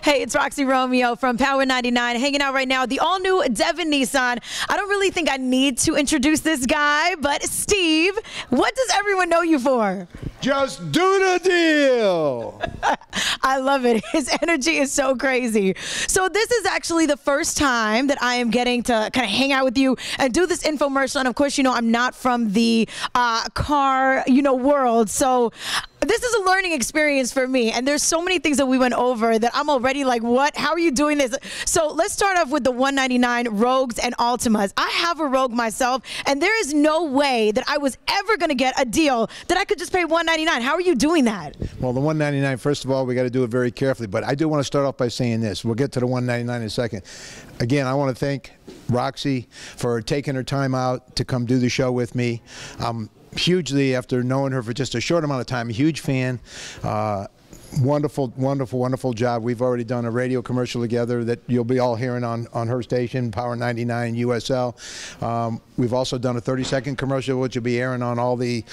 Hey, it's Roxy Romeo from Power 99, hanging out right now at the all-new Devon Nissan. I don't really think I need to introduce this guy, but Steve, what does everyone know you for? Just do the deal. I love it. His energy is so crazy. So this is actually the first time that I am getting to kind of hang out with you and do this infomercial. And of course, you know, I'm not from the car, world. So this is a learning experience for me, and there's so many things that we went over that I'm already like, what? How are you doing this? So let's start off with the 199 Rogues and Altimas. I have a Rogue myself, and there is no way that I was ever going to get a deal that I could just pay $199. How are you doing that? Well, the 199, first of all, we got to do it very carefully, but I do want to start off by saying this. We'll get to the 199 in a second. Again, I want to thank Roxy for taking her time out to come do the show with me. Hugely, after knowing her for just a short amount of time, a huge fan. Wonderful, wonderful, wonderful job. We've already done a radio commercial together that you'll be all hearing on her station, Power 99 USL. We've also done a 30-second commercial, which will be airing on all the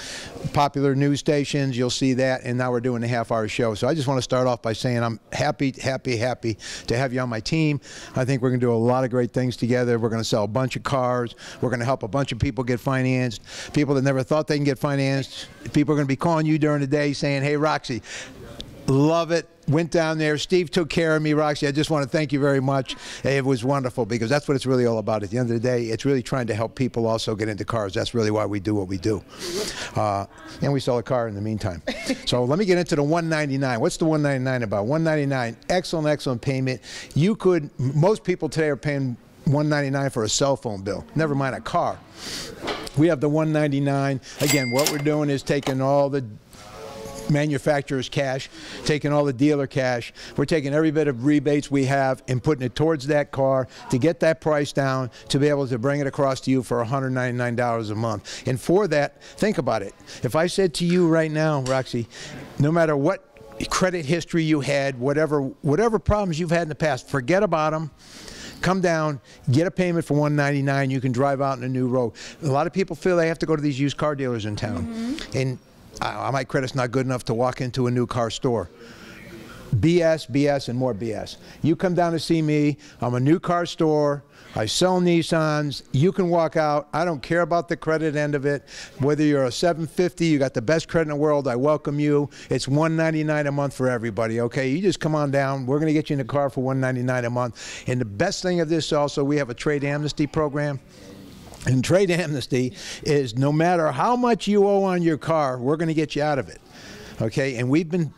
popular news stations. You'll see that, and now we're doing a half-hour show. So I just want to start off by saying I'm happy, happy, happy to have you on my team. I think we're going to do a lot of great things together. We're going to sell a bunch of cars. We're going to help a bunch of people get financed, people that never thought they can get financed. People are going to be calling you during the day saying, hey, Roxy, love it. Went down there. Steve took care of me, Roxy. I just want to thank you very much. It was wonderful because that's what it's really all about. At the end of the day, it's really trying to help people also get into cars. That's really why we do what we do. And we sell a car in the meantime. So let me get into the 199. What's the 199 about? 199, excellent, excellent payment. You could, most people today are paying $199 for a cell phone bill, never mind a car. We have the 199. Again, what we're doing is taking all the manufacturer's cash, taking all the dealer cash. We're taking every bit of rebates we have and putting it towards that car to get that price down, to be able to bring it across to you for $199 a month. And for that, think about it. If I said to you right now, Roxy, no matter what credit history you had, whatever problems you've had in the past, forget about them. Come down, get a payment for $199. You can drive out in a new Rogue. A lot of people feel they have to go to these used car dealers in town. And my credit's not good enough to walk into a new car store. BS, BS, and more BS. You come down to see me. I'm a new car store. I sell Nissans. You can walk out. I don't care about the credit end of it. Whether you're a 750, you got the best credit in the world, I welcome you. It's $199 a month for everybody, okay? You just come on down. We're going to get you in the car for $199 a month. And the best thing of this also, we have a trade amnesty program. And trade amnesty is no matter how much you owe on your car, we're going to get you out of it, okay? And we've been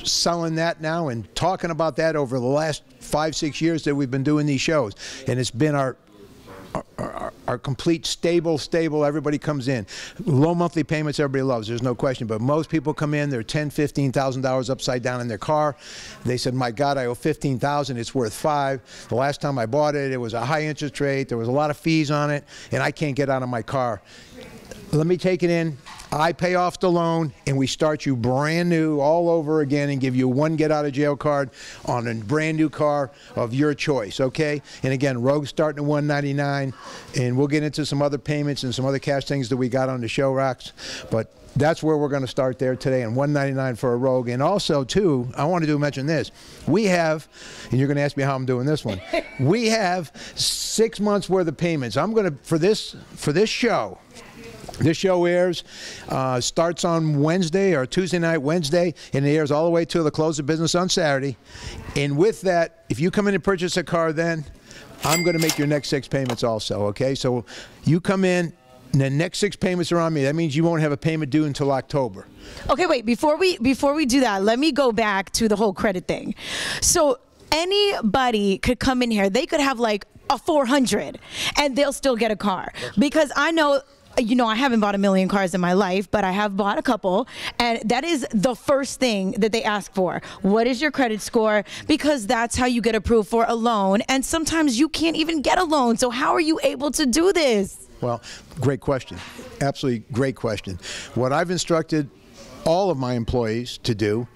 selling that now and talking about that over the last 5-6 years that we've been doing these shows. And it's been our complete stable, everybody comes in. Low monthly payments everybody loves, there's no question, but most people come in, they're $10,000, $15,000 upside down in their car. They said, my God, I owe $15,000, it's worth $5,000. The last time I bought it, it was a high interest rate, there was a lot of fees on it, and I can't get out of my car. Let me take it in. I pay off the loan, and we start you brand new all over again and give you one get-out-of-jail card on a brand new car of your choice, okay? And again, Rogue's starting at $199, and we'll get into some other payments and some other cash things that we got on the show, Rox. But that's where we're going to start there today, and $199 for a Rogue. And also, too, I want to mention this. We have, and you're going to ask me how I'm doing this one, we have 6 months worth of payments. I'm going to, for this show, this show airs, starts on Wednesday or Tuesday night, Wednesday, and it airs all the way till the close of business on Saturday. And with that, if you come in and purchase a car then, I'm going to make your next 6 payments also, okay? So you come in, and the next 6 payments are on me. That means you won't have a payment due until October. Okay, wait, before we do that, let me go back to the whole credit thing. So anybody could come in here, they could have like a 400, and they'll still get a car. Because I know, I haven't bought a million cars in my life, but I have bought a couple, and that is the first thing that they ask for. What is your credit score? Because that's how you get approved for a loan, and sometimes you can't even get a loan. So how are you able to do this? Well, great question. Absolutely great question. What I've instructed all of my employees to do,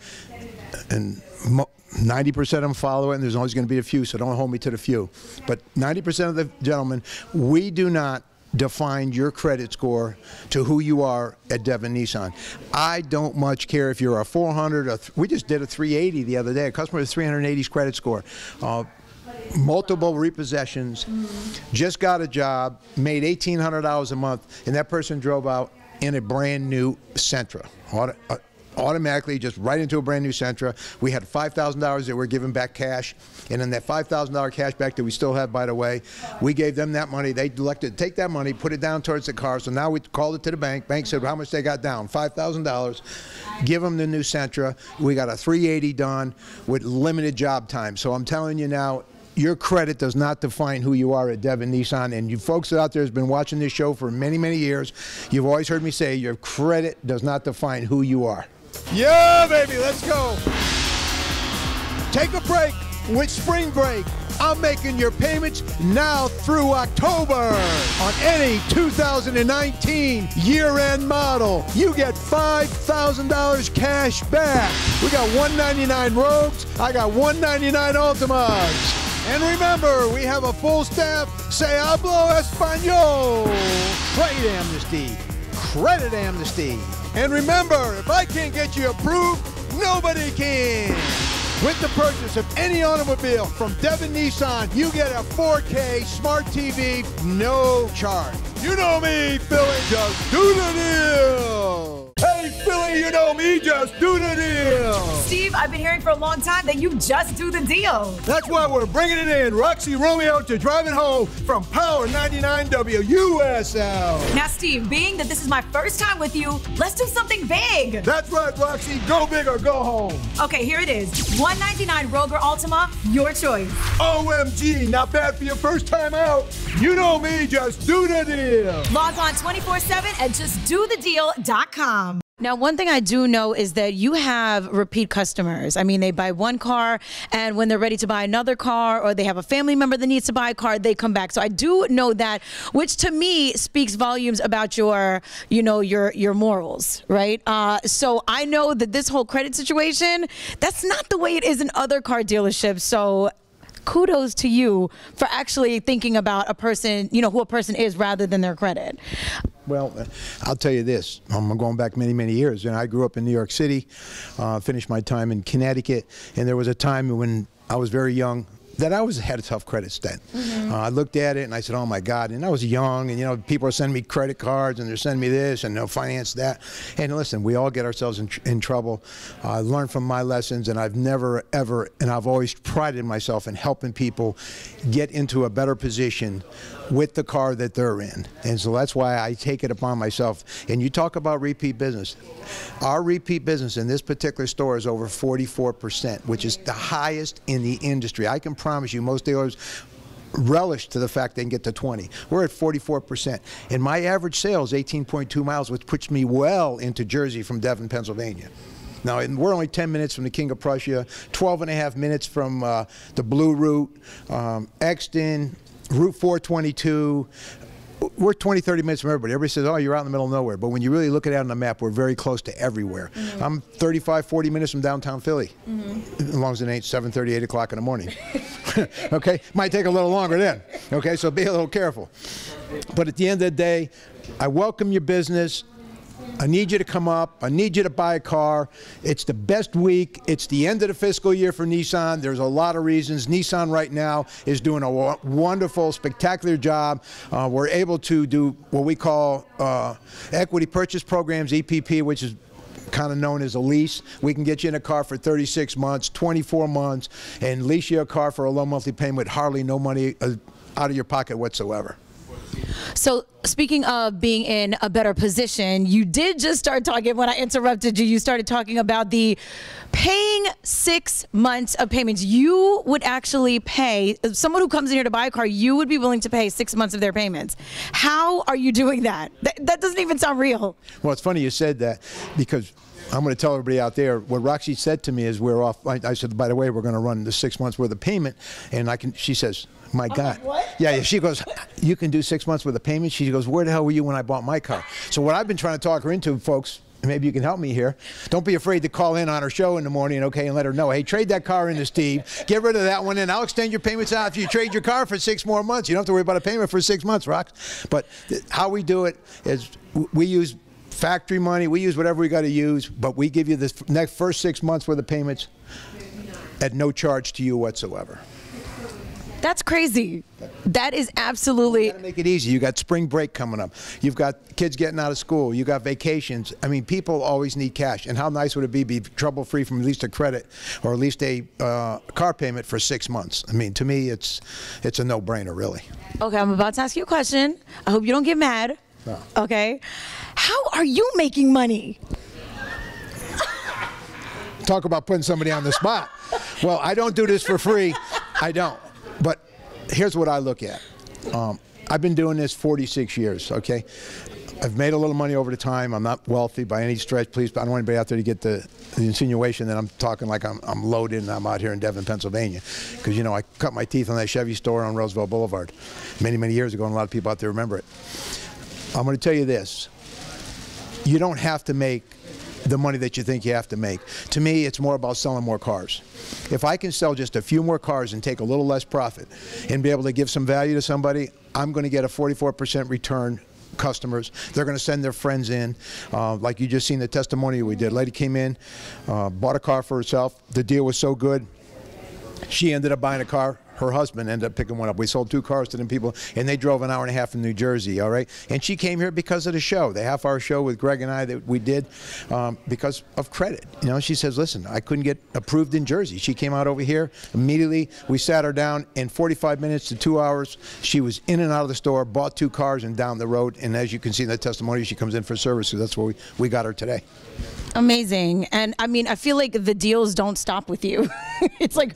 and 90% of them follow it, and there's always going to be a few, so don't hold me to the few. But 90% of the gentlemen, we do not define your credit score to who you are at Devon Nissan. I don't much care if you're a 400, we just did a 380 the other day, a customer with 380's credit score. Multiple repossessions, just got a job, made $1,800 a month, and that person drove out in a brand new Sentra. Automatically just right into a brand new Sentra. We had $5,000 that we're giving back cash, and then that $5,000 cash back that we still have, by the way, we gave them that money. They elected to take that money, put it down towards the car. So now we called it to the bank. Bank said how much they got down, $5,000. Give them the new Sentra. We got a 380 done with limited job time. So I'm telling you now, your credit does not define who you are at Devon Nissan. And you folks out there who's been watching this show for many, many years, you've always heard me say your credit does not define who you are. Yeah, baby, let's go. Take a break with Spring Break. I'm making your payments now through October on any 2019 year-end model. You get $5,000 cash back. We got $199 Rogues. I got $199 Ultimas. And remember, we have a full staff. Se hablo español. Trade amnesty. Credit amnesty. And remember, if I can't get you approved, nobody can. With the purchase of any automobile from Devon Nissan, you get a 4K smart TV, no charge. You know me, Philly, just do the deal. Hey, Philly, you know me, just do the deal. Steve, I've been hearing for a long time that you just do the deal. That's why we're bringing it in. Roxy Romeo to drive it home from Power 99 WUSL. Now, Steve, being that this is my first time with you, let's do something big. That's right, Roxy. Go big or go home. Okay, here it is. $199 Rogue or Altima, your choice. OMG, not bad for your first time out. You know me, just do the deal. Log on 24/7 at justdothedeal.com. Now, one thing I do know is that you have repeat customers. I mean, they buy one car, and when they're ready to buy another car, or they have a family member that needs to buy a car, they come back. So I do know that, which to me speaks volumes about your, you know, your morals, right? So I know that this whole credit situation, that's not the way it is in other car dealerships. So kudos to you for actually thinking about a person, you know, who a person is rather than their credit. Well, I'll tell you this. I'm going back many, many years. And I grew up in New York City, finished my time in Connecticut, and there was a time when I was very young that I had a tough credit stat. I looked at it and I said, oh my God, and I was young, and you know, people are sending me credit cards and they're sending me this and they'll finance that. And listen, we all get ourselves in trouble. I learned from my lessons, and I've never ever, and I've always prided myself in helping people get into a better position with the car that they're in. And so that's why I take it upon myself. And you talk about repeat business. Our repeat business in this particular store is over 44%, which is the highest in the industry. I can promise you most dealers relish to the fact they can get to 20. We're at 44%. And my average sale is 18.2 miles, which puts me well into Jersey from Devon, Pennsylvania. Now, we're only 10 minutes from the King of Prussia, 12.5 minutes from the Blue Route, Exton, Route 422. We're 20, 30 minutes from everybody. Everybody says, oh, you're out in the middle of nowhere. But when you really look at it on the map, we're very close to everywhere. I'm 35, 40 minutes from downtown Philly, as long as it ain't 7:30, 8 o'clock in the morning. Okay? Might take a little longer then. Okay? So be a little careful. But at the end of the day, I welcome your business. I need you to come up. I need you to buy a car. It's the best week. It's the end of the fiscal year for Nissan. There's a lot of reasons. Nissan right now is doing a wonderful, spectacular job. We're able to do what we call equity purchase programs, EPP, which is kind of known as a lease. We can get you in a car for 36 months, 24 months, and lease you a car for a low monthly payment with hardly no money out of your pocket whatsoever. So speaking of being in a better position, you did just start talking, when I interrupted you, you started talking about the paying 6 months of payments. You would actually pay, someone who comes in here to buy a car, you would be willing to pay 6 months of their payments. How are you doing that? That doesn't even sound real. Well, it's funny you said that, because I'm going to tell everybody out there, what Roxy said to me is we're off. I said, by the way, we're going to run the 6 months worth of payment. And she says, my God. What? Yeah, she goes, you can do 6 months worth of payment? She goes, where the hell were you when I bought my car? So what I've been trying to talk her into, folks, maybe you can help me here. Don't be afraid to call in on our show in the morning, okay, and let her know, hey, trade that car into Steve. Get rid of that one, and I'll extend your payments out if you trade your car for 6 more months. You don't have to worry about a payment for 6 months, Rox. But how we do it is we use factory money. We use whatever we got to use, but we give you the first 6 months worth of payments at no charge to you whatsoever. That's crazy. That is absolutely. You gotta make it easy. You got spring break coming up. You've got kids getting out of school. You got vacations. I mean, people always need cash. And how nice would it be trouble-free from at least a credit or at least a car payment for 6 months? I mean, to me, it's a no-brainer, really. Okay, I'm about to ask you a question. I hope you don't get mad. No. Okay. How are you making money? Talk about putting somebody on the spot. Well, I don't do this for free. I don't. But here's what I look at. I've been doing this 46 years, okay? I've made a little money over the time. I'm not wealthy by any stretch. Please, I don't want anybody out there to get the insinuation that I'm talking like I'm loaded and I'm out here in Devon, Pennsylvania. Because, you know, I cut my teeth on that Chevy store on Roosevelt Boulevard many, many years ago, and a lot of people out there remember it. I'm going to tell you this. You don't have to make the money that you think you have to make. To me, it's more about selling more cars. If I can sell just a few more cars and take a little less profit and be able to give some value to somebody, I'm going to get a 44% return customers. They're going to send their friends in. Like you just seen the testimonial we did. Lady came in, bought a car for herself. The deal was so good, she ended up buying a car. Her husband ended up picking one up. We sold 2 cars to them people, and they drove an hour and a half from New Jersey, all right? And she came here because of the show, the half-hour show with Greg and I that we did because of credit. You know, she says, listen, I couldn't get approved in Jersey. She came out over here. Immediately, we sat her down. In 45 minutes to 2 hours, she was in and out of the store, bought 2 cars, and down the road. And as you can see in that testimony, she comes in for service, so that's where we got her today. Amazing. And I mean, I feel like the deals don't stop with you. It's like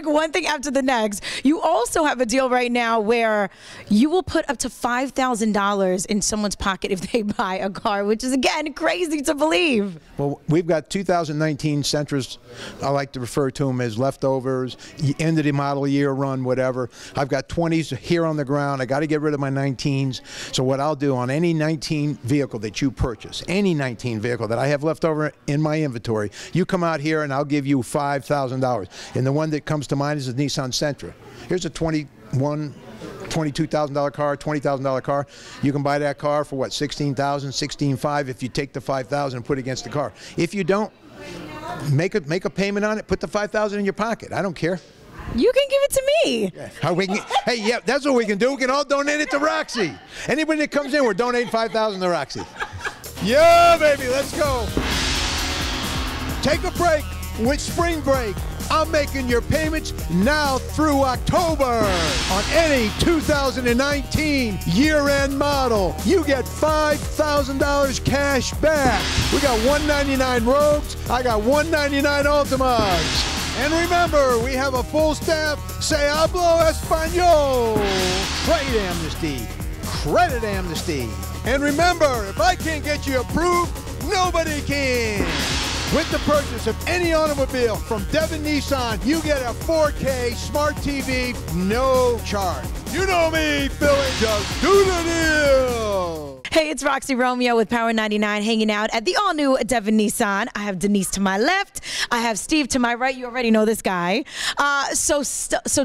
one thing after the next. You also have a deal right now where you will put up to $5,000 in someone's pocket if they buy a car, which is, again, crazy to believe. Well, we've got 2019 Sentras. I like to refer to them as leftovers, end of the model year run, whatever. I've got 20s here on the ground. I got to get rid of my 19s. So what I'll do on any 19 vehicle that you purchase, any 19 vehicle that I have left over in my inventory, you come out here and I'll give you $5,000. And the one that comes to mind is the Nissan Sentra. Here's a $22,000 car, $20,000 car. You can buy that car for what, $16,000, $16,500 if you take the $5,000 and put it against the car. If you don't, make a payment on it, put the $5,000 in your pocket. I don't care. You can give it to me. Hey, yeah, that's what we can do. We can all donate it to Roxy. Anybody that comes in, we're donating $5,000 to Roxy. Yeah, baby, let's go. Take a break with spring break. I'm making your payments now through October on any 2019 year-end model. You get $5,000 cash back. We got $199 Rogues. I got $199 Ultimas. And remember, we have a full staff. Se hablo español. Trade amnesty. Credit amnesty. And remember, if I can't get you approved, nobody can. With the purchase of any automobile from Devon Nissan, you get a 4K smart TV, no charge. You know me, Billy, just do the deal. Hey, it's Roxy Romeo with Power 99 hanging out at the all-new Devon Nissan. I have Denise to my left. I have Steve to my right. You already know this guy. So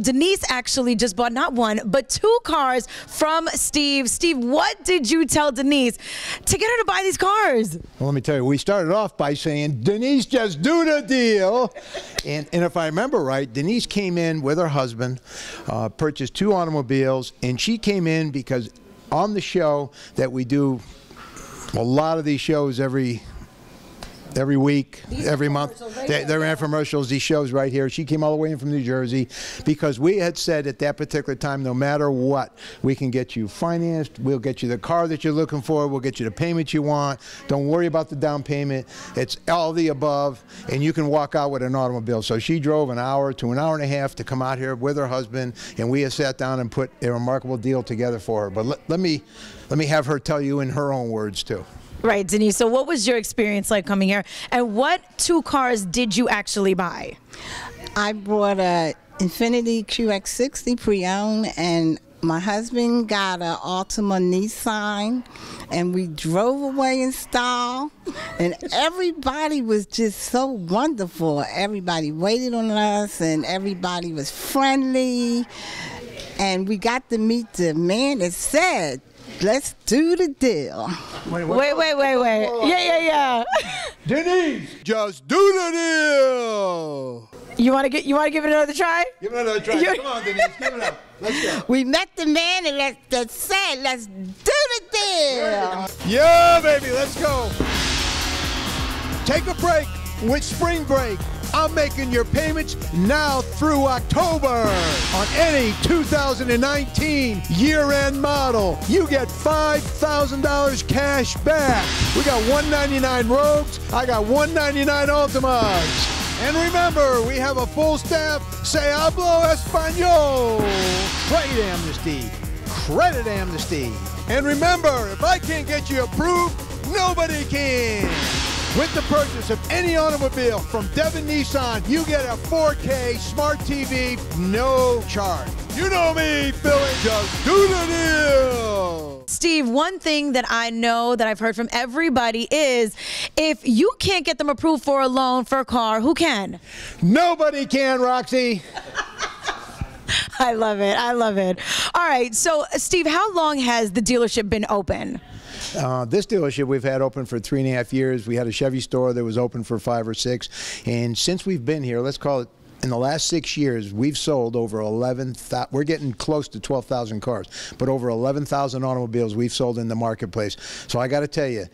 Denise actually just bought not 1, but 2 cars from Steve. Steve, what did you tell Denise to get her to buy these cars? Well, let me tell you, we started off by saying, Denise, just do the deal. And if I remember right, Denise came in with her husband, purchased 2 automobiles, and she came in because on the show that we do, a lot of these shows every week, every month. They're infomercials, these shows right here. She came all the way in from New Jersey because we had said at that particular time, no matter what, we can get you financed, we'll get you the car that you're looking for, we'll get you the payment you want. Don't worry about the down payment. It's all the above, and you can walk out with an automobile. So she drove an hour to an hour and a half to come out here with her husband, and we have sat down and put a remarkable deal together for her. But let me have her tell you in her own words, too. Right, Denise. So what was your experience like coming here? And what 2 cars did you actually buy? I bought a Infiniti QX60 pre-owned and My husband got an Altima Nissan, and we drove away in style, and everybody was just so wonderful. Everybody waited on us, and everybody was friendly, and we got to meet the man that said, "Let's do the deal." Wait. Yeah. Denise, just do the deal. You want to give it another try? Give it another try. Come on, Denise, give it up. Let's go. We met the man that said, "Let's do the deal." Yeah, baby, let's go. Take a break with spring break. I'm making your payments now through October on any 2019 year-end model. You get $5,000 cash back. We got $199 Rogues. I got $199 Altimas. And remember, we have a full staff. Se hablo español. Trade amnesty. Credit amnesty. And remember, if I can't get you approved, nobody can. With the purchase of any automobile from Devon Nissan, you get a 4K smart TV, no charge. You know me, Philly. Just do the deal. Steve, one thing that I know that I've heard from everybody is if you can't get them approved for a loan for a car, who can? Nobody can, Roxy. I love it. I love it. All right. So, Steve, how long has the dealership been open? This dealership we've had open for 3.5 years. We had a Chevy store that was open for 5 or 6. And since we've been here, let's call it, in the last 6 years, we've sold over 11,000, we're getting close to 12,000 cars, but over 11,000 automobiles we've sold in the marketplace. So I got to tell you,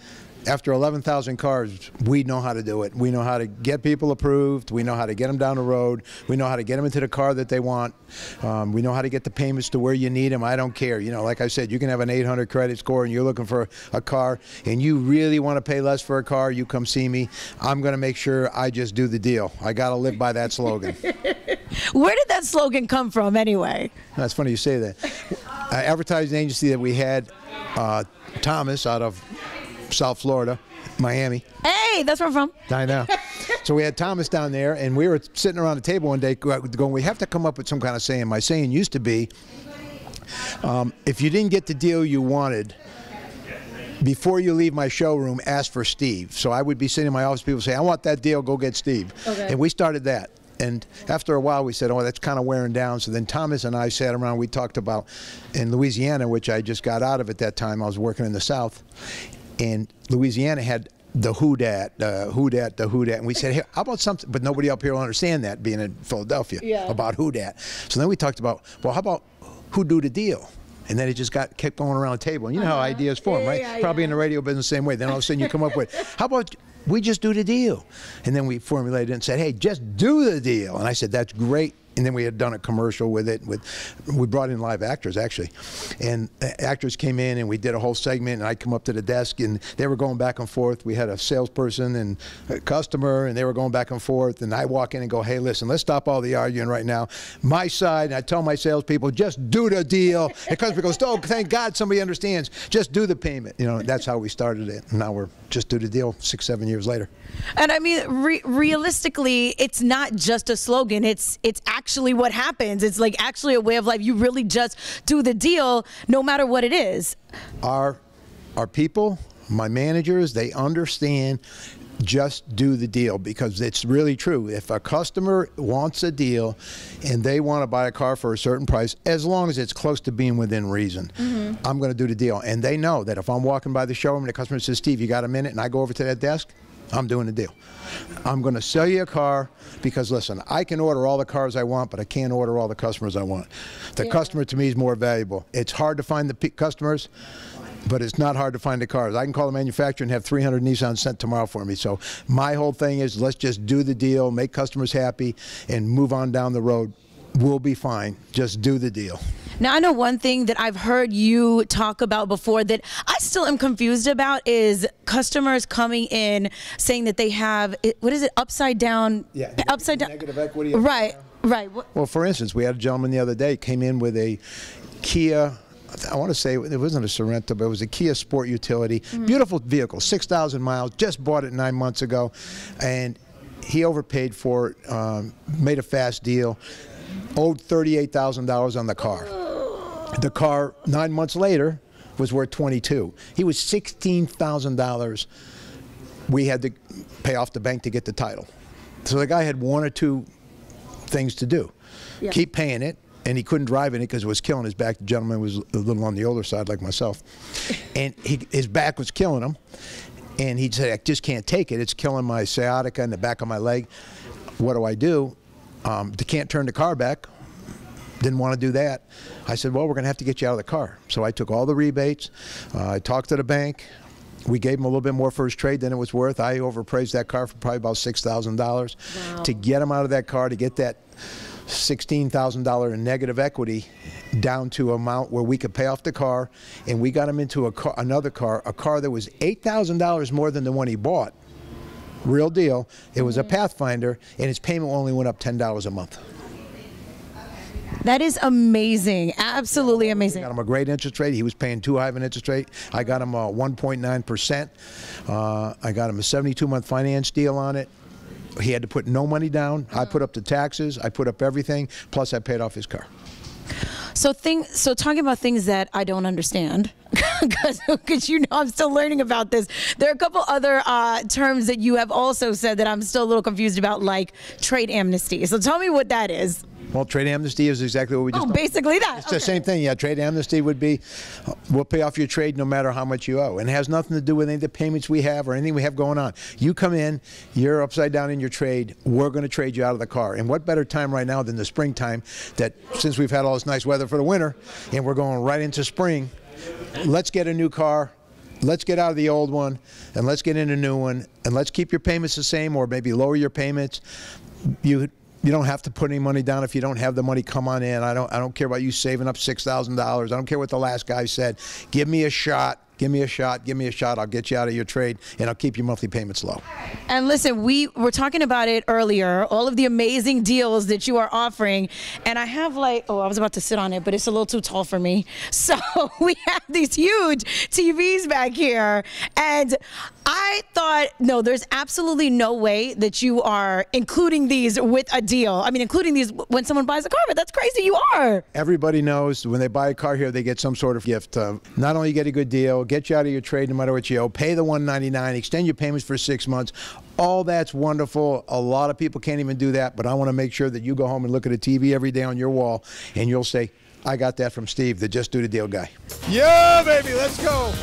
after 11,000 cars, we know how to do it. We know how to get people approved. We know how to get them down the road. We know how to get them into the car that they want. We know how to get the payments to where you need them. I don't care. You know, like I said, you can have an 800 credit score and you're looking for a car and you really want to pay less for a car, you come see me. I'm going to make sure I just do the deal. I got to live by that slogan. Where did that slogan come from anyway? That's funny you say that. Advertising agency that we had, Thomas out of South Florida, Miami. Hey, that's where I'm from. I know. So we had Thomas down there, and we were sitting around the table one day going, we have to come up with some kind of saying. My saying used to be, if you didn't get the deal you wanted, before you leave my showroom, ask for Steve. So I would be sitting in my office, people say, I want that deal, go get Steve. Okay. And we started that. And after a while, we said, oh, that's kind of wearing down. So then Thomas and I sat around. We talked about in Louisiana, which I just got out of at that time. I was working in the South. And Louisiana had the who dat, the who dat. And we said, hey, how about something? But nobody up here will understand that, being in Philadelphia, about who dat. So then we talked about, well, how about who do the deal? And then it just kept going around the table. And you know how ideas form, right? Probably in the radio business the same way. Then all of a sudden you come up with, how about we just do the deal? And then we formulated it and said, hey, just do the deal. And I said, that's great. And then we had done a commercial with it. We brought in live actors, actually. And actors came in, and we did a whole segment, and I'd come up to the desk, and they were going back and forth. We had a salesperson and a customer, and they were going back and forth. And I walk in and go, hey, listen, let's stop all the arguing right now. My side, and I tell my salespeople, just do the deal. And the customer goes, oh, thank God somebody understands. Just do the payment. You know, that's how we started it. And now we're just do the deal 6, 7 years later. And I mean, realistically, it's not just a slogan. It's actually what happens. It's like actually a way of life. You really just do the deal no matter what it is. Our people, my managers, they understand just do the deal, because it's really true. If a customer wants a deal and they want to buy a car for a certain price, as long as it's close to being within reason, I'm going to do the deal. And they know that if I'm walking by the showroom and the customer says, Steve, you got a minute? And I go over to that desk, I'm doing the deal. I'm going to sell you a car because, listen, I can order all the cars I want, but I can't order all the customers I want. The customer to me is more valuable. It's hard to find the customers, but it's not hard to find the cars. I can call the manufacturer and have 300 Nissans sent tomorrow for me. So my whole thing is, let's just do the deal, make customers happy, and move on down the road. We'll be fine. Just do the deal. Now, I know one thing that I've heard you talk about before that I still am confused about is customers coming in saying that they have, what is it, upside down? Yeah, upside down. Negative equity. Right, right. Well, for instance, we had a gentleman the other day came in with a Kia, I want to say it wasn't a Sorento, but it was a Kia Sport Utility. Beautiful vehicle, 6,000 miles, just bought it 9 months ago. And he overpaid for it, made a fast deal, owed $38,000 on the car. The car 9 months later was worth $22,000. He was $16,000. We had to pay off the bank to get the title. So the guy had one or two things to do. Yeah. Keep paying it, and he couldn't drive in it because it was killing his back. The gentleman was a little on the older side like myself. And his back was killing him. And he said, I just can't take it. It's killing my sciatica in the back of my leg. What do? They can't turn the car back. Didn't want to do that. I said, well, we're going to have to get you out of the car. So I took all the rebates. I talked to the bank. We gave him a little bit more for his trade than it was worth. I overpriced that car for probably about $6,000 to get him out of that car, to get that $16,000 in negative equity down to an amount where we could pay off the car. And we got him into another car, a car that was $8,000 more than the one he bought. Real deal. It was a Pathfinder, and his payment only went up $10 a month. That is amazing. Absolutely amazing. I got him a great interest rate. He was paying too high of an interest rate. I got him a 1.9%. I got him a 72-month finance deal on it. He had to put no money down. I put up the taxes. I put up everything. Plus, I paid off his car. So talking about things that I don't understand, because you know I'm still learning about this. There are a couple other terms that you have also said that I'm still a little confused about, like trade amnesty. So tell me what that is. Well, trade amnesty is exactly what we just basically that. It's the same thing. Yeah, trade amnesty would be, we'll pay off your trade no matter how much you owe. And it has nothing to do with any of the payments we have or anything we have going on. You come in, you're upside down in your trade, we're going to trade you out of the car. And what better time right now than the springtime, that since we've had all this nice weather for the winter and we're going right into spring, let's get a new car. Let's get out of the old one and let's get in a new one, and let's keep your payments the same or maybe lower your payments. You don't have to put any money down if you don't have the money. Come on in. I don't care about you saving up $6,000. I don't care what the last guy said. Give me a shot. Give me a shot. Give me a shot. I'll get you out of your trade, and I'll keep your monthly payments low. And listen, we were talking about it earlier, all of the amazing deals that you are offering. And I have I was about to sit on it, but it's a little too tall for me. So we have these huge TVs back here. And I thought, no, there's absolutely no way that you are including these with a deal. I mean, including these when someone buys a car, but that's crazy. You are. Everybody knows when they buy a car here, they get some sort of gift. Not only get a good deal, get you out of your trade no matter what you owe, pay the $199, extend your payments for 6 months. All that's wonderful. A lot of people can't even do that, but I want to make sure that you go home and look at a TV every day on your wall, and you'll say, I got that from Steve, the Just Do the Deal guy. Yeah, baby, let's go.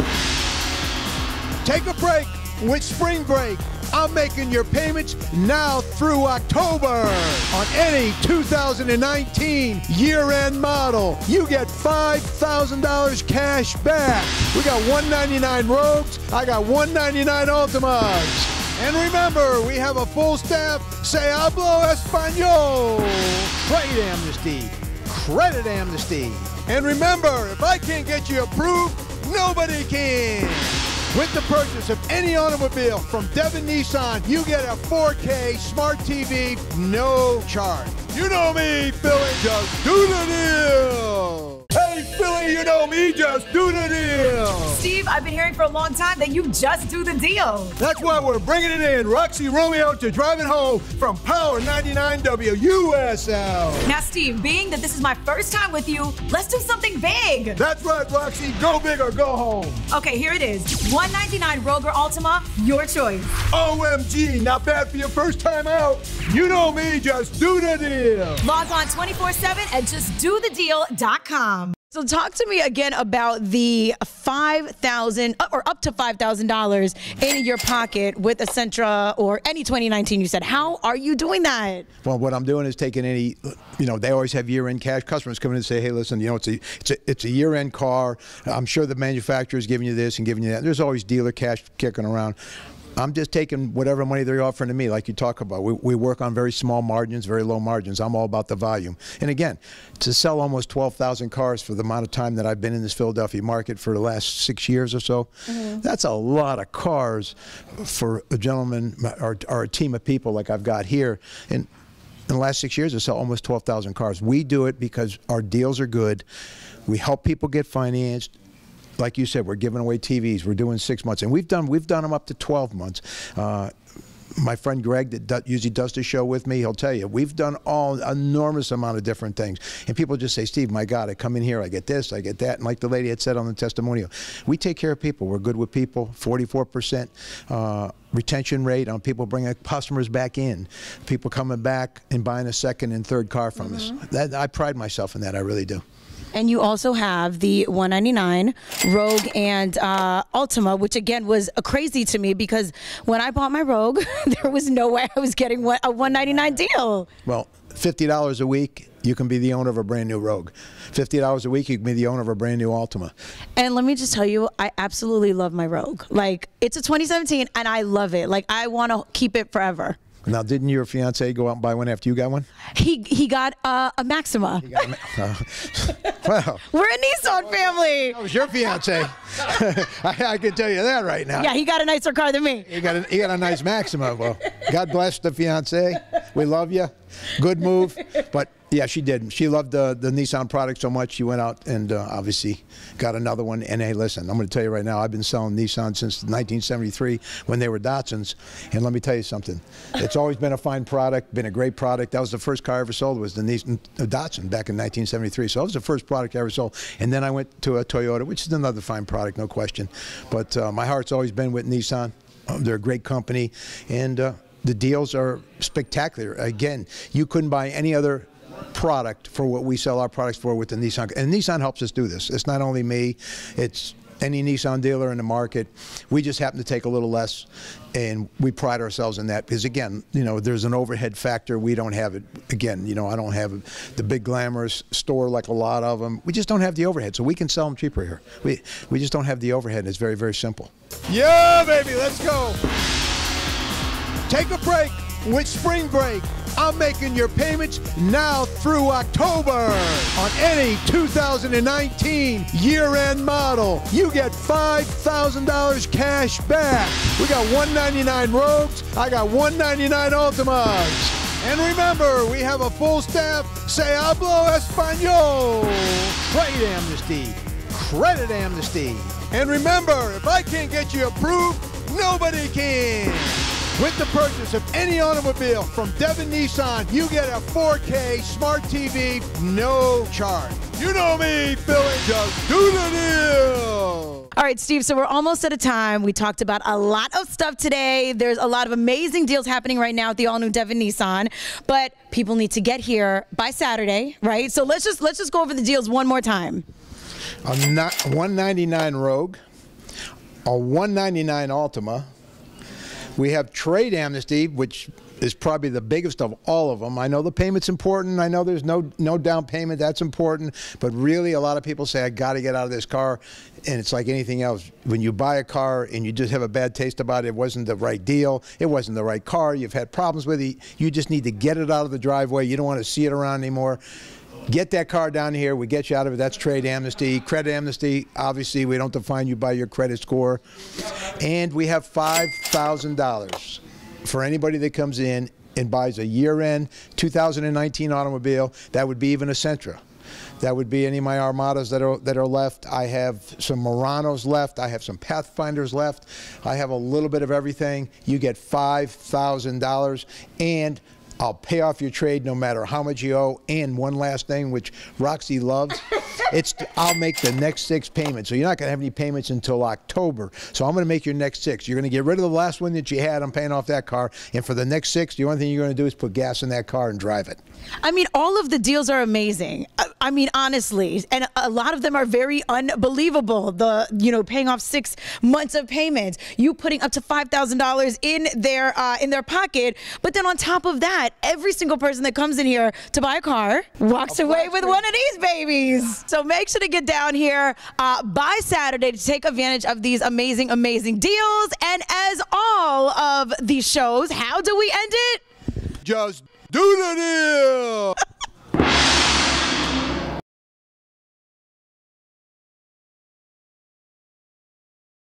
Take a break with spring break. I'm making your payments now through October on any 2019 year-end model. You get $5,000 cash back. We got $199 Rogues. I got $199 Ultimas. And remember, we have a full staff. Se hablo español. Trade amnesty. Credit amnesty. And remember, if I can't get you approved, nobody can. With the purchase of any automobile from Devon Nissan, you get a 4K smart TV, no charge. You know me, Philly, just do the deal. Hey, Philly, you know me, just do the deal. Steve, I've been hearing for a long time that you just do the deal. That's why we're bringing it in. Roxy Romeo to Driving Home from Power 99 WUSL. Now, Steve, being that this is my first time with you, let's do something big. That's right, Roxy. Go big or go home. Okay, here it is. $199 Rogue or Ultima, your choice. OMG, not bad for your first time out. You know me, just do the deal. Log on 24/7 at justdothedeal.com. So talk to me again about the $5,000 or up to $5,000 in your pocket with a Sentra or any 2019 you said. How are you doing that? Well, what I'm doing is taking any, they always have year-end cash. Customers come in and say, hey, listen, it's a year-end car. I'm sure the manufacturer is giving you this and giving you that. There's always dealer cash kicking around. I'm just taking whatever money they're offering to me, like you talk about. We work on very small margins, very low margins. I'm all about the volume. And again, to sell almost 12,000 cars for the amount of time that I've been in this Philadelphia market for the last 6 years or so, that's a lot of cars for a gentleman or a team of people like I've got here. And in the last 6 years, I sell almost 12,000 cars. We do it because our deals are good. We help people get financed. Like you said, we're giving away TVs. We're doing 6 months, and we've done them up to 12 months. my friend Greg that usually does the show with me, he'll tell you, we've done all enormous amount of different things. And people just say, Steve, my God, I come in here, I get this, I get that. And like the lady had said on the testimonial, we take care of people. We're good with people. 44% retention rate on people bringing customers back in. People coming back and buying a second and third car from us. I pride myself in that, I really do. And you also have the 199 Rogue and Altima, which again was crazy to me because when I bought my Rogue, there was no way I was getting a 199 deal. Well, $50 a week, you can be the owner of a brand new Rogue. $50 a week, you can be the owner of a brand new Altima. And let me just tell you, I absolutely love my Rogue. Like, it's a 2017, and I love it. Like, I want to keep it forever. Now, didn't your fiance go out and buy one after you got one? He got a Maxima. He got well, we're a Nissan family. That was your fiance. I can tell you that right now. Yeah, he got a nicer car than me. He got a nice Maxima. Well, God bless the fiance. We love you. Good move. But yeah, she did. She loved the Nissan product so much, she went out and obviously got another one. And hey, listen, I'm going to tell you right now, I've been selling Nissan since 1973 when they were Datsuns. And let me tell you something. It's always been a fine product, been a great product. That was the first car I ever sold, was the Nissan Datsun back in 1973. So that was the first product I ever sold. And then I went to a Toyota, which is another fine product, no question. But my heart's always been with Nissan. They're a great company. And the deals are spectacular. Again, you couldn't buy any other product for what we sell our products for with the Nissan. And Nissan helps us do this. It's not only me, it's any Nissan dealer in the market. We just happen to take a little less, and we pride ourselves in that because, again, you know, there's an overhead factor. We don't have it. Again, you know, I don't have the big glamorous store like a lot of them. We just don't have the overhead, so we can sell them cheaper here. We just don't have the overhead. It's very, very simple. Yeah, baby, let's go. Take a break with spring break. I'm making your payments now through October on any 2019 year-end model. You get $5,000 cash back. We got 199 Rogues. I got 199 Altimas. And remember, we have a full staff. Se hablo español. Trade amnesty. Credit amnesty. And remember, if I can't get you approved, nobody can. With the purchase of any automobile from Devon Nissan, you get a 4K smart TV, no charge. You know me, Billy, just do the deal. All right, Steve, so we're almost out of time. We talked about a lot of stuff today. There's a lot of amazing deals happening right now at the all-new Devon Nissan, but people need to get here by Saturday, right? So let's just go over the deals one more time. A 199 Rogue, a 199 Altima. We have trade amnesty, which is probably the biggest of all of them. I know the payment's important. I know there's no down payment. That's important. But really, a lot of people say, I got to get out of this car. And it's like anything else. When you buy a car and you just have a bad taste about it, it wasn't the right deal, it wasn't the right car, you've had problems with it, you just need to get it out of the driveway. You don't want to see it around anymore. Get that car down here. We get you out of it. That's trade amnesty. Credit amnesty, obviously, we don't define you by your credit score. And we have $5,000 for anybody that comes in and buys a year-end 2019 automobile. That would be even a Sentra. That would be any of my Armadas that are left. I have some Muranos left. I have some Pathfinders left. I have a little bit of everything. You get $5,000, and I'll pay off your trade no matter how much you owe. And one last thing, which Roxy loves, I'll make the next 6 payments. So you're not going to have any payments until October. So I'm going to make your next 6. You're going to get rid of the last one that you had. I'm paying off that car. And for the next 6, the only thing you're going to do is put gas in that car and drive it. I mean, all of the deals are amazing. I mean, honestly, and a lot of them are very unbelievable. Paying off 6 months of payments, you putting up to $5,000 in their pocket. But then on top of that, every single person that comes in here to buy a car walks away with one of these babies. So make sure to get down here by Saturday to take advantage of these amazing, amazing deals. And as all of these shows, how do we end it? Just do the deal.